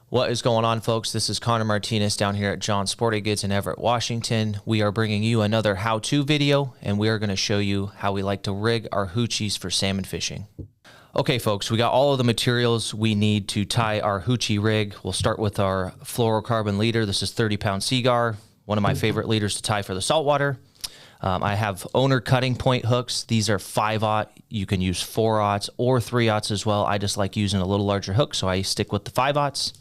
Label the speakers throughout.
Speaker 1: What is going on, folks? This is Connor Martinez down here at John Sporting Goods in Everett, Washington. We are bringing you another how-to video, and we are going to show you how we like to rig our hoochies for salmon fishing. Okay, folks, we got all of the materials we need to tie our hoochie rig. We'll start with our fluorocarbon leader. This is 30-pound Seagar, one of my favorite leaders to tie for the saltwater. I have owner cutting point hooks. These are 5/0. You can use 4/0 or 3/0 as well. I just like using a little larger hook, so I stick with the 5/0.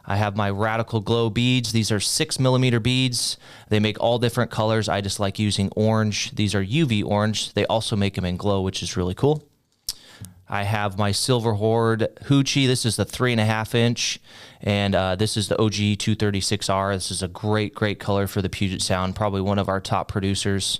Speaker 1: I have my Radical Glow beads. These are 6mm beads. They make all different colors. I just like using orange. These are UV orange. They also make them in glow, which is really cool. I have my Silver Horde hoochie. This is the 3.5 inch, and this is the OG 236R. This is a great color for the Puget Sound, probably one of our top producers.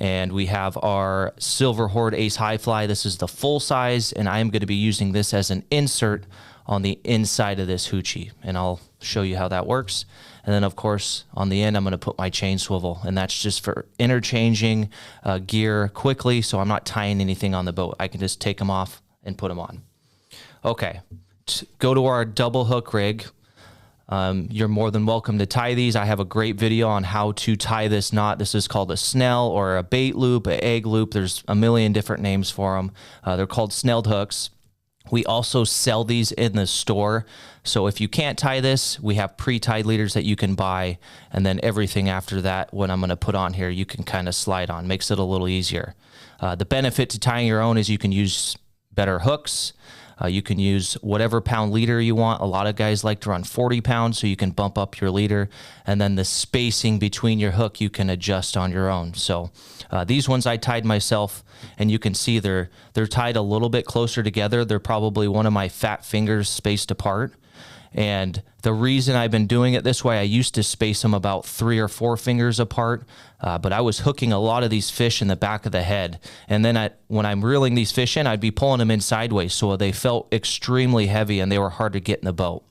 Speaker 1: And we have our Silver Horde Ace High Fly. This is the full size, and I am going to be using this as an insert on the inside of this hoochie, and I'll show you how that works. And then, of course, on the end, I'm going to put my chain swivel, and that's just for interchanging gear quickly, so I'm not tying anything on the boat. I can just take them off and put them on. Okay, go to our double hook rig. You're more than welcome to tie these. I have a great video on how to tie this knot. This is called a snell or a bait loop, an egg loop. There's a million different names for them. They're called snelled hooks. We also sell these in the store. So if you can't tie this, we have pre-tied leaders that you can buy. And then everything after that, what I'm going to put on here, you can kind of slide on. Makes it a little easier. The benefit to tying your own is you can use better hooks. You can use whatever pound leader you want. A lot of guys like to run 40 pounds, so you can bump up your leader. And then the spacing between your hook, you can adjust on your own. So these ones I tied myself, and you can see they're tied a little bit closer together. They're probably one of my fat fingers spaced apart. And the reason I've been doing it this way, I used to space them about 3 or 4 fingers apart, but I was hooking a lot of these fish in the back of the head. And then when I'm reeling these fish in, I'd be pulling them in sideways, so they felt extremely heavy and they were hard to get in the boat.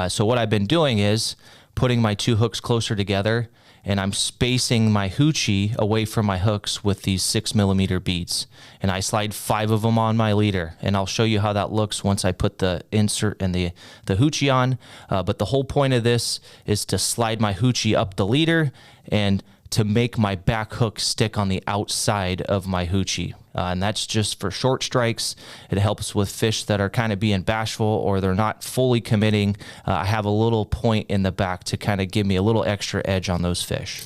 Speaker 1: So what I've been doing is putting my 2 hooks closer together, and I'm spacing my hoochie away from my hooks with these 6mm beads. And I slide 5 of them on my leader, and I'll show you how that looks once I put the insert and the hoochie on. But the whole point of this is to slide my hoochie up the leader and to make my back hook stick on the outside of my hoochie. And that's just for short strikes. It helps with fish that are kind of being bashful or they're not fully committing. I have a little point in the back to kind of give me a little extra edge on those fish.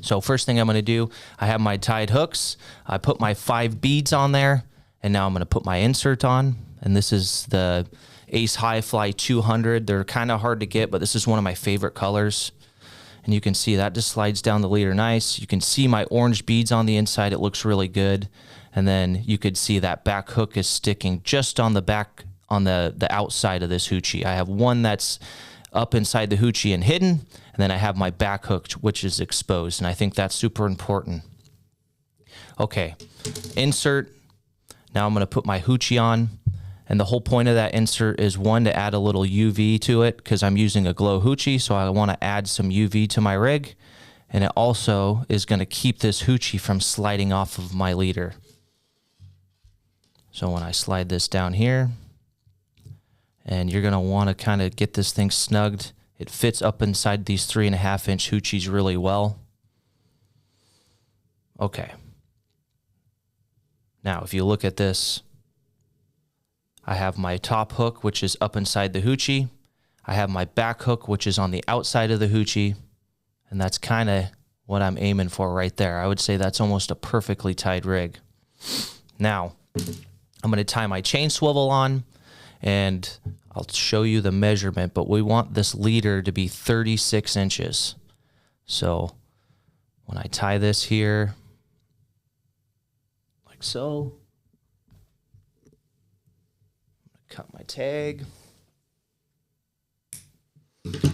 Speaker 1: So first thing I'm going to do, I have my tied hooks. I put my 5 beads on there, and now I'm going to put my insert on. And this is the Ace High Fly 200. They're kind of hard to get, but this is one of my favorite colors. And you can see that just slides down the leader nice. You can see my orange beads on the inside. It looks really good. And then you could see that back hook is sticking just on the back, on the outside of this hoochie. I have one that's up inside the hoochie and hidden, and then I have my back hook, which is exposed. And I think that's super important. Okay, insert. Now I'm going to put my hoochie on. And the whole point of that insert is, one, to add a little UV to it, because I'm using a glow hoochie, so I want to add some UV to my rig. And it also is going to keep this hoochie from sliding off of my leader. So when I slide this down here, and you're going to want to kind of get this thing snugged. It fits up inside these 3.5 inch hoochies really well. Okay. Now, if you look at this, I have my top hook, which is up inside the hoochie. I have my back hook, which is on the outside of the hoochie. And that's kind of what I'm aiming for right there. I would say that's almost a perfectly tied rig. Now, I'm going to tie my chain swivel on, and I'll show you the measurement, but we want this leader to be 36 inches. So when I tie this here, like so, cut my tag.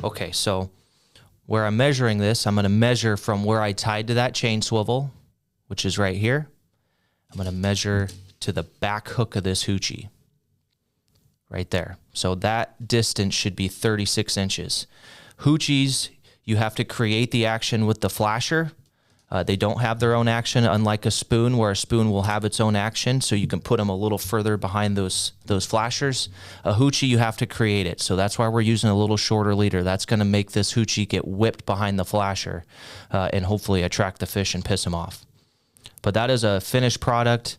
Speaker 1: Okay, so where I'm measuring this, I'm going to measure from where I tied to that chain swivel, which is right here. I'm going to measure to the back hook of this hoochie, right there. So that distance should be 36 inches. Hoochies, you have to create the action with the flasher. They don't have their own action, unlike a spoon, where a spoon will have its own action, so you can put them a little further behind those flashers. A hoochie, you have to create it, so that's why we're using a little shorter leader. That's going to make this hoochie get whipped behind the flasher and hopefully attract the fish and piss them off. But that is a finished product.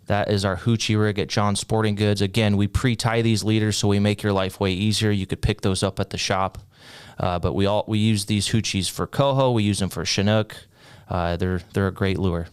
Speaker 1: That is our hoochie rig at John's Sporting Goods. Again, we pre-tie these leaders so we make your life way easier. You could pick those up at the shop. But we use these hoochies for coho. We use them for Chinook. They're a great lure.